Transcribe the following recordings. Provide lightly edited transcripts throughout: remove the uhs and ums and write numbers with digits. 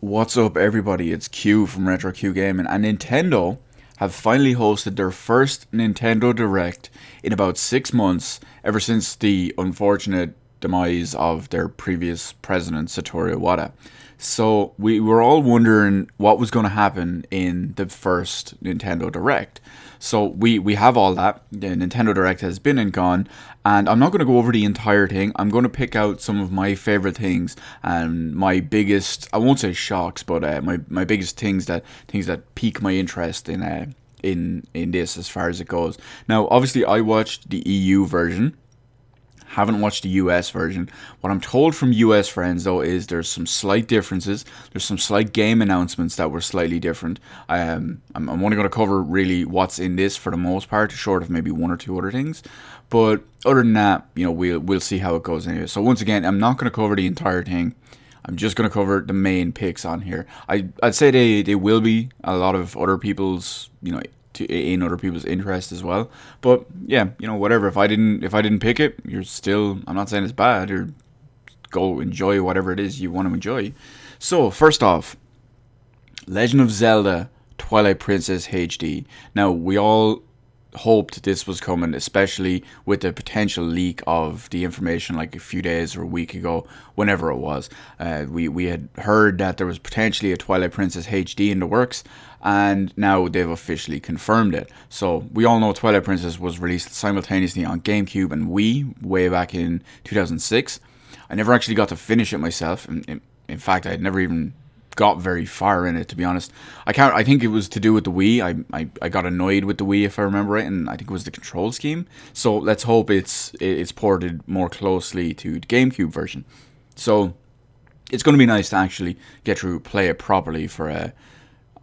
What's up, everybody? It's Q from Retro Q Gaming, and Nintendo have finally hosted their first Nintendo Direct in about 6 months, ever since the unfortunate demise of their previous president, Satoru Iwata. So we were all wondering what was going to happen in the first Nintendo Direct. So we have all that. The Nintendo Direct has been and gone, and I'm not going to go over the entire thing. I'm going to pick out some of my favorite things and my biggest, I won't say shocks, but my biggest things that pique my interest in this as far as it goes. Now, obviously, I watched the EU version. Haven't watched the US version. What I'm told from US friends, though, is there's some slight differences. There's some slight game announcements that were slightly different. I'm only going to cover really what's in this for the most part, short of maybe one or two other things. But other than that, we'll see how it goes anyway. So once again, I'm not going to cover the entire thing. I'm just going to cover the main picks on here. I'd say they will be a lot of other people's, in other people's interest as well. But yeah, whatever. If I didn't pick it, you're still. I'm not saying it's bad. Or go enjoy whatever it is you want to enjoy. So first off, Legend of Zelda: Twilight Princess HD. Now we all hoped this was coming, especially with the potential leak of the information like a few days or a week ago, whenever it was. We had heard that there was potentially a Twilight Princess HD in the works, and now they've officially confirmed it. So we all know Twilight Princess was released simultaneously on GameCube and Wii way back in 2006. I never actually got to finish it myself. In fact, I had never even got very far in it, to be honest. I think it was to do with the Wii. I got annoyed with the Wii, if I remember right, and I think it was the control scheme. So let's hope it's ported more closely to the GameCube version. So it's going to be nice to actually get to play it properly for a.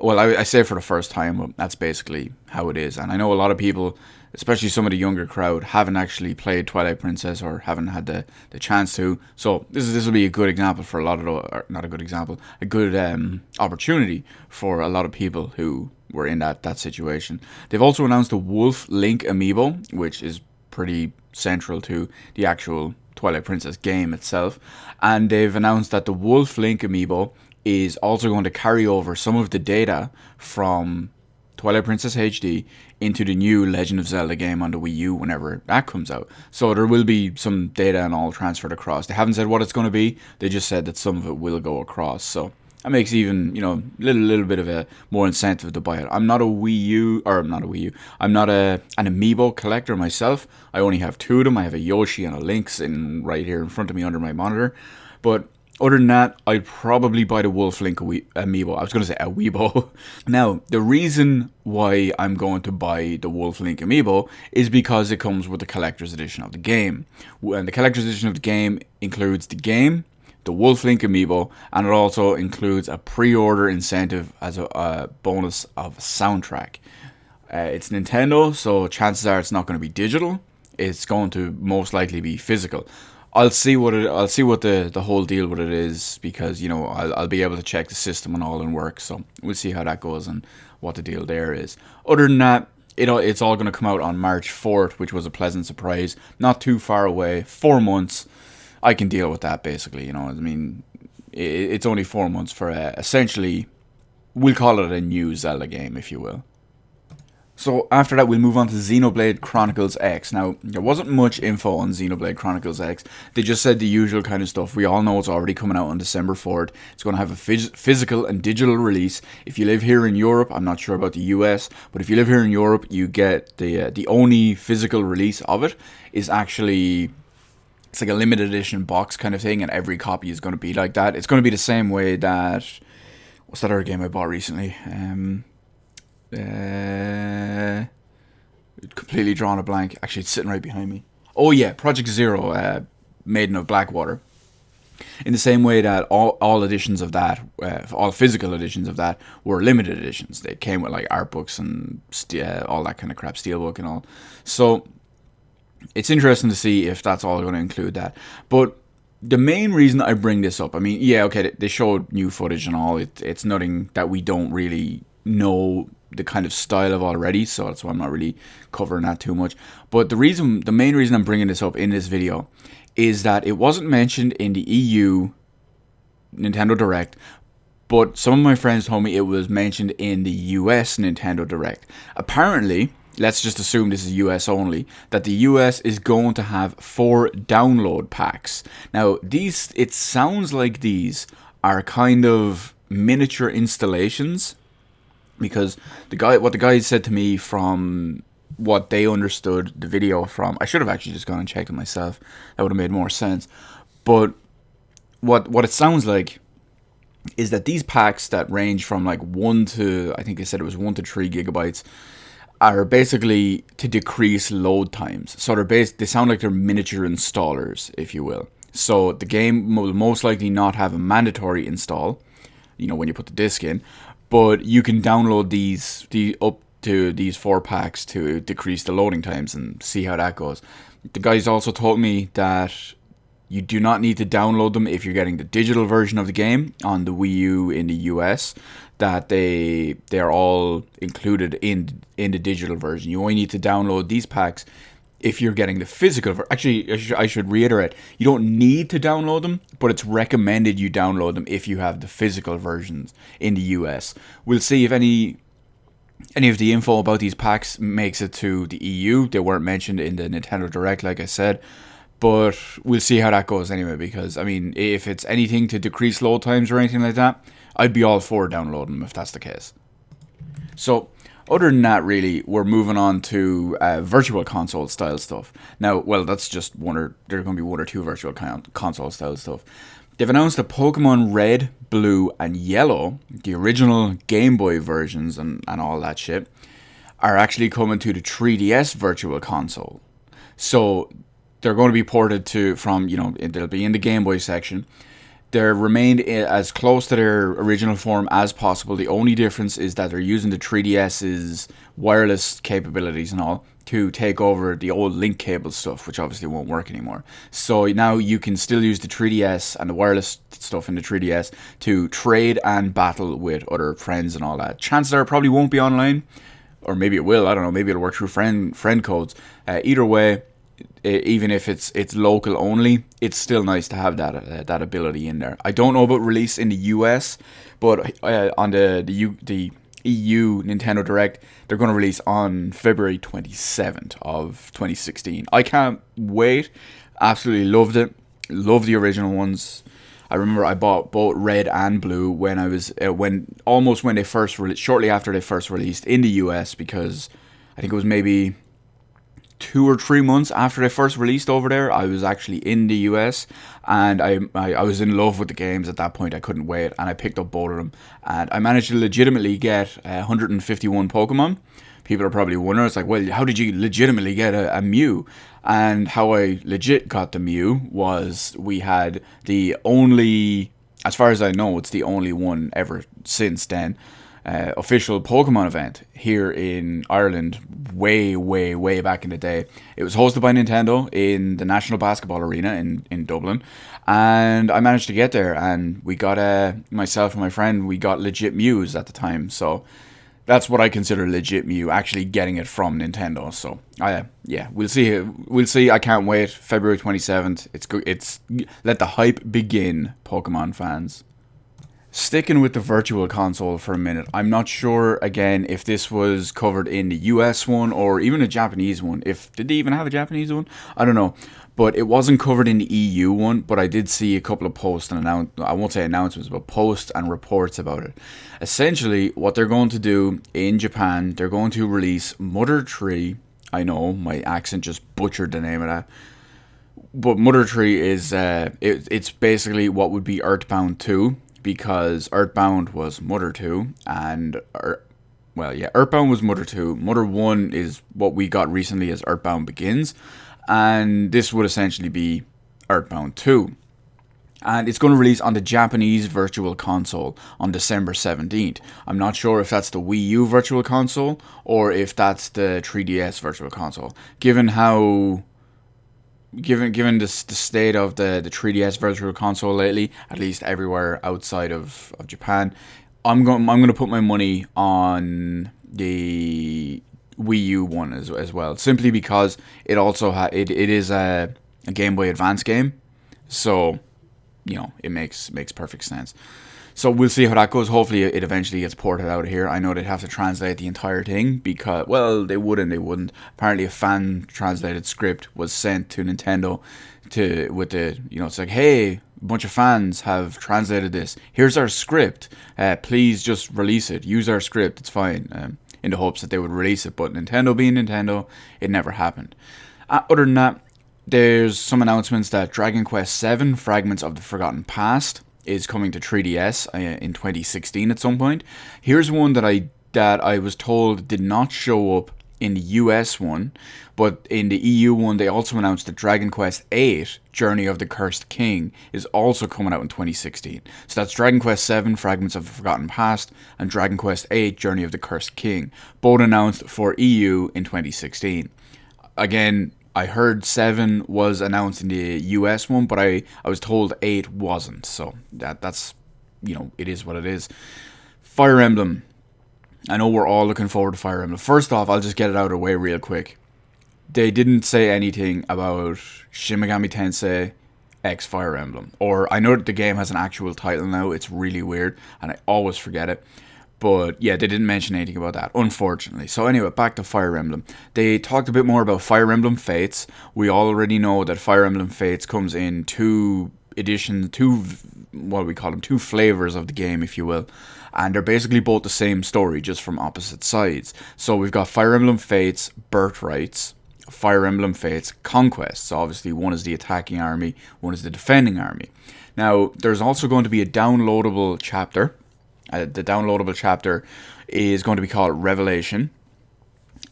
Well, I say for the first time, but that's basically how it is. And I know a lot of people, especially some of the younger crowd, haven't actually played Twilight Princess or haven't had the chance to. So this will be a good example for a lot of, or not a good example, a good opportunity for a lot of people who were in that situation. They've also announced the Wolf Link amiibo, which is pretty central to the actual Twilight Princess game itself. And they've announced that the Wolf Link amiibo is also going to carry over some of the data from Twilight Princess HD into the new Legend of Zelda game on the Wii U whenever that comes out. So there will be some data and all transferred across. They haven't said what it's going to be. They just said that some of it will go across. So that makes even, little bit of a more incentive to buy it. I'm not a Wii U, or not a Wii U. I'm not an amiibo collector myself. I only have two of them. I have a Yoshi and a Link sitting right here in front of me under my monitor. But other than that, I'd probably buy the Wolf Link amiibo. I was going to say a Weebo. Now, the reason why I'm going to buy the Wolf Link amiibo is because it comes with the collector's edition of the game. And the collector's edition of the game includes the game, the Wolf Link amiibo, and it also includes a pre-order incentive as a bonus of a soundtrack. It's Nintendo, so chances are it's not going to be digital. It's going to most likely be physical. I'll see what the whole deal with it is, because I'll be able to check the system and all in work. So we'll see how that goes and what the deal there is. Other than that, it's all going to come out on March 4th, which was a pleasant surprise. Not too far away. 4 months. I can deal with that, basically. It's only 4 months for essentially, we'll call it a new Zelda game, if you will. So after that, we'll move on to Xenoblade Chronicles X. Now, there wasn't much info on Xenoblade Chronicles X. They just said the usual kind of stuff. We all know it's already coming out on December 4th. It's going to have a physical and digital release. If you live here in Europe, I'm not sure about the US, but if you live here in Europe, you get the only physical release of it is actually, it's like a limited edition box kind of thing, and every copy is going to be like that. It's going to be the same way that, what's that other game I bought recently? Completely drawn a blank. Actually, it's sitting right behind me. Oh yeah, Project Zero, Maiden of Blackwater. In the same way that all editions of that, all physical editions of that, were limited editions. They came with like art books and all that kind of crap, steelbook and all. So it's interesting to see if that's all going to include that. But the main reason I bring this up, they showed new footage and all. It's nothing that we don't really know the kind of style of already, so that's why I'm not really covering that too much. But the main reason I'm bringing this up in this video is that it wasn't mentioned in the EU Nintendo Direct, But some of my friends told me it was mentioned in the US Nintendo Direct. Apparently, let's just assume this is US only, that the US is going to have 4 download packs. Now, it sounds like these are kind of miniature installations, because what the guy said to me, from what they understood the video from, I should have actually just gone and checked it myself. That would have made more sense. But what it sounds like is that these packs that range from like 1 to, I think they said it was 1 to 3 gigabytes, are basically to decrease load times. So they sound like they're miniature installers, if you will. So the game will most likely not have a mandatory install, when you put the disc in, but you can download up to these 4 packs to decrease the loading times and see how that goes. The guys also told me that you do not need to download them if you're getting the digital version of the game on the Wii U in the US, that they're all included in the digital version. You only need to download these packs if you're getting the physical version. Actually, I should reiterate, you don't need to download them, but it's recommended you download them if you have the physical versions in the US. We'll see if any of the info about these packs makes it to the EU. They weren't mentioned in the Nintendo Direct, like I said. But we'll see how that goes anyway, because, I mean, if it's anything to decrease load times or anything like that, I'd be all for downloading them if that's the case. So, other than that, really, we're moving on to virtual console style stuff. Now, well, that's just there's going to be 1 or 2 virtual console style stuff. They've announced that Pokemon Red, Blue, and Yellow, the original Game Boy versions and all that shit, are actually coming to the 3DS virtual console. So they're going to be ported they'll be in the Game Boy section. They're remained as close to their original form as possible. The only difference is that they're using the 3DS's wireless capabilities and all to take over the old link cable stuff, which obviously won't work anymore. So now you can still use the 3DS and the wireless stuff in the 3DS to trade and battle with other friends and all that. Chances are it probably won't be online, or maybe it will. I don't know. Maybe it'll work through friend codes. Either way, even if it's local only, it's still nice to have that ability in there. I don't know about release in the US, but on the EU Nintendo Direct, they're going to release on February 27th of 2016. I can't wait. Absolutely loved it. Love the original ones. I remember I bought both Red and Blue when I was when they first released, shortly after they first released in the US, because I think it was maybe 2 or 3 months after they first released over there. I was actually in the US, and I was in love with the games at that point. I couldn't wait, and I picked up both of them, and I managed to legitimately get 151 Pokemon. People are probably wondering, it's like, well, how did you legitimately get a Mew? And how I legit got the Mew was, we had the only, as far as I know, it's the only one ever since then, official Pokemon event here in Ireland, way back in the day. It was hosted by Nintendo in the National Basketball Arena in Dublin, and I managed to get there, and we got myself and my friend, we got legit Mews at the time. So that's what I consider legit Mew, actually getting it from Nintendo. So yeah, we'll see. I can't wait. February 27th. It's let the hype begin, Pokemon fans. Sticking with the virtual console for a minute, I'm not sure, again, if this was covered in the US one or even a Japanese one. Did they even have a Japanese one? I don't know. But it wasn't covered in the EU one, but I did see a couple of posts and I won't say announcements, but posts and reports about it. Essentially, what they're going to do in Japan, they're going to release Mother 3. I know, my accent just butchered the name of that. But Mother 3 is, it's basically what would be Earthbound 2. Because Earthbound was Mother 2, and Earthbound was Mother 2. Mother 1 is what we got recently as Earthbound Begins, and this would essentially be Earthbound 2. And it's going to release on the Japanese Virtual Console on December 17th. I'm not sure if that's the Wii U Virtual Console or if that's the 3DS Virtual Console. Given the state of the 3DS Virtual Console lately, at least everywhere outside of Japan, I'm going to put my money on the Wii U one as well, simply because it also it is a Game Boy Advance game, so it makes perfect sense. So we'll see how that goes. Hopefully it eventually gets ported out here. I know they'd have to translate the entire thing because, well, they would and they wouldn't. Apparently a fan translated script was sent to Nintendo with the, it's like, hey, a bunch of fans have translated this. Here's our script. Please just release it. Use our script. It's fine. In the hopes that they would release it. But Nintendo being Nintendo, it never happened. Other than that, there's some announcements that Dragon Quest VII Fragments of the Forgotten Past is coming to 3DS in 2016 at some point. Here's one that I was told did not show up in the US one, but in the EU one they also announced that Dragon Quest VIII Journey of the Cursed King is also coming out in 2016. So that's Dragon Quest VII Fragments of the Forgotten Past and Dragon Quest VIII Journey of the Cursed King, both announced for EU in 2016. Again, I heard 7 was announced in the US one, but I was told 8 wasn't. So that's it is what it is. Fire Emblem. I know we're all looking forward to Fire Emblem. First off, I'll just get it out of the way real quick. They didn't say anything about Shin Megami Tensei X Fire Emblem. Or I know that the game has an actual title now. It's really weird, and I always forget it. But yeah, they didn't mention anything about that, unfortunately. So anyway, back to Fire Emblem. They talked a bit more about Fire Emblem Fates. We already know that Fire Emblem Fates comes in 2 editions, two flavors of the game, if you will. And they're basically both the same story, just from opposite sides. So we've got Fire Emblem Fates Birthrights, Fire Emblem Fates Conquest. So obviously one is the attacking army, one is the defending army. Now, there's also going to be a downloadable chapter. The downloadable chapter is going to be called Revelation,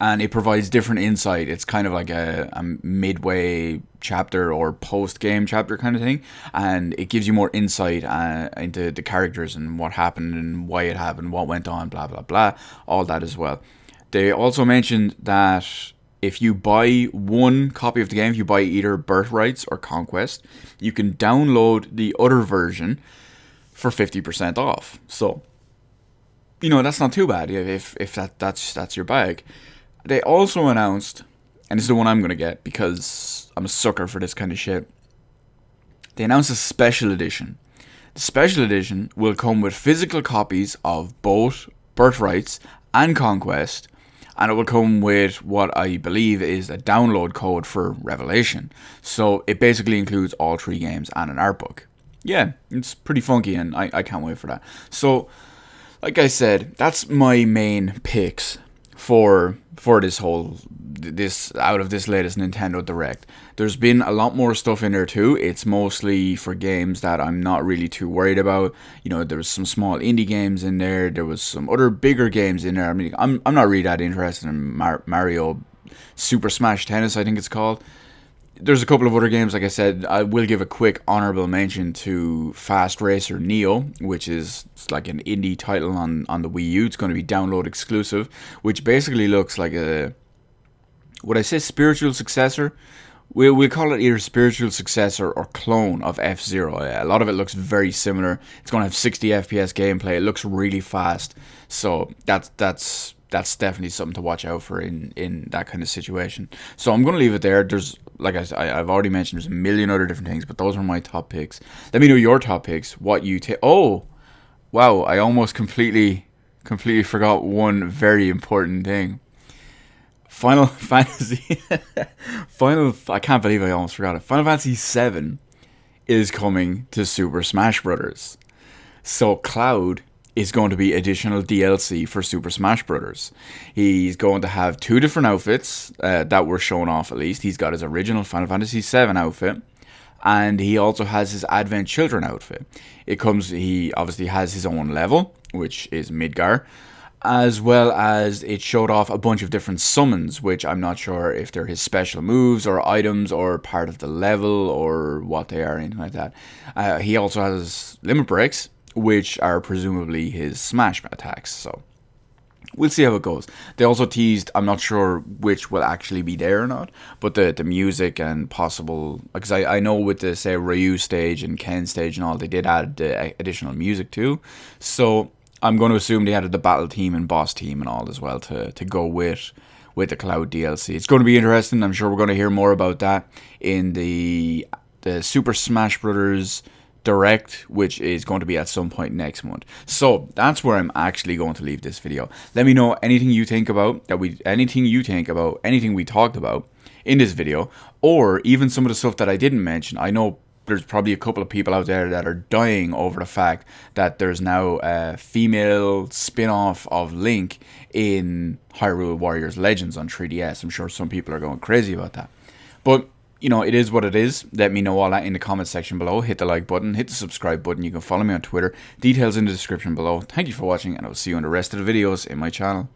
and it provides different insight. It's kind of like a midway chapter or post-game chapter kind of thing, and it gives you more insight into the characters and what happened and why it happened, what went on, blah, blah, blah, all that as well. They also mentioned that if you buy one copy of the game, if you buy either Birthrights or Conquest, you can download the other version for 50% off. So, that's not too bad if that's your bag. They also announced, and this is the one I'm going to get because I'm a sucker for this kind of shit. They announced a special edition. The special edition will come with physical copies of both Birthrights and Conquest, and it will come with what I believe is a download code for Revelation. So it basically includes all 3 games and an art book. Yeah, it's pretty funky, and I can't wait for that. So, like I said, that's my main picks for this out of this latest Nintendo Direct. There's been a lot more stuff in there too. It's mostly for games that I'm not really too worried about. There was some small indie games in there. There was some other bigger games in there. I mean, I'm not really that interested in Mario Super Smash Tennis, I think it's called. There's a couple of other games, like I said. I will give a quick honorable mention to Fast Racer Neo, which is like an indie title on the Wii U. It's going to be download exclusive, which basically looks like would I say spiritual successor? We'll call it either spiritual successor or clone of F-Zero. A lot of it looks very similar. It's going to have 60 FPS gameplay. It looks really fast. So that's definitely something to watch out for in that kind of situation. So I'm going to leave it there. There's, like I've already mentioned, there's a million other different things, but those are my top picks. Let me know your top picks. What you take? Oh, wow! I almost completely forgot one very important thing. Final Fantasy. I can't believe I almost forgot it. Final Fantasy VII is coming to Super Smash Bros. So Cloud is going to be additional DLC for Super Smash Bros. He's going to have 2 different outfits that were shown off at least. He's got his original Final Fantasy VII outfit, and he also has his Advent Children outfit. He obviously has his own level, which is Midgar, as well as it showed off a bunch of different summons, which I'm not sure if they're his special moves or items or part of the level or what they are, anything like that. He also has limit breaks, which are presumably his smash attacks. So we'll see how it goes. They also teased, I'm not sure which will actually be there or not, but the music and possible, because I know with the, say, Ryu stage and Ken stage and all, they did add the additional music too. So I'm going to assume they added the battle team and boss team and all as well to go with the Cloud DLC. It's going to be interesting. I'm sure we're going to hear more about that in the Super Smash Bros. Direct, which is going to be at some point next month. So that's where I'm actually going to leave this video. Let me know anything you think about anything we talked about in this video, or even some of the stuff that I didn't mention. I know there's probably a couple of people out there that are dying over the fact that there's now a female spin-off of Link in Hyrule Warriors Legends on 3DS. I'm sure some people are going crazy about that. But you know, it is what it is. Let me know all that in the comment section below. Hit the like button, hit the subscribe button. You can follow me on Twitter. Details in the description below. Thank you for watching, and I will see you in the rest of the videos in my channel.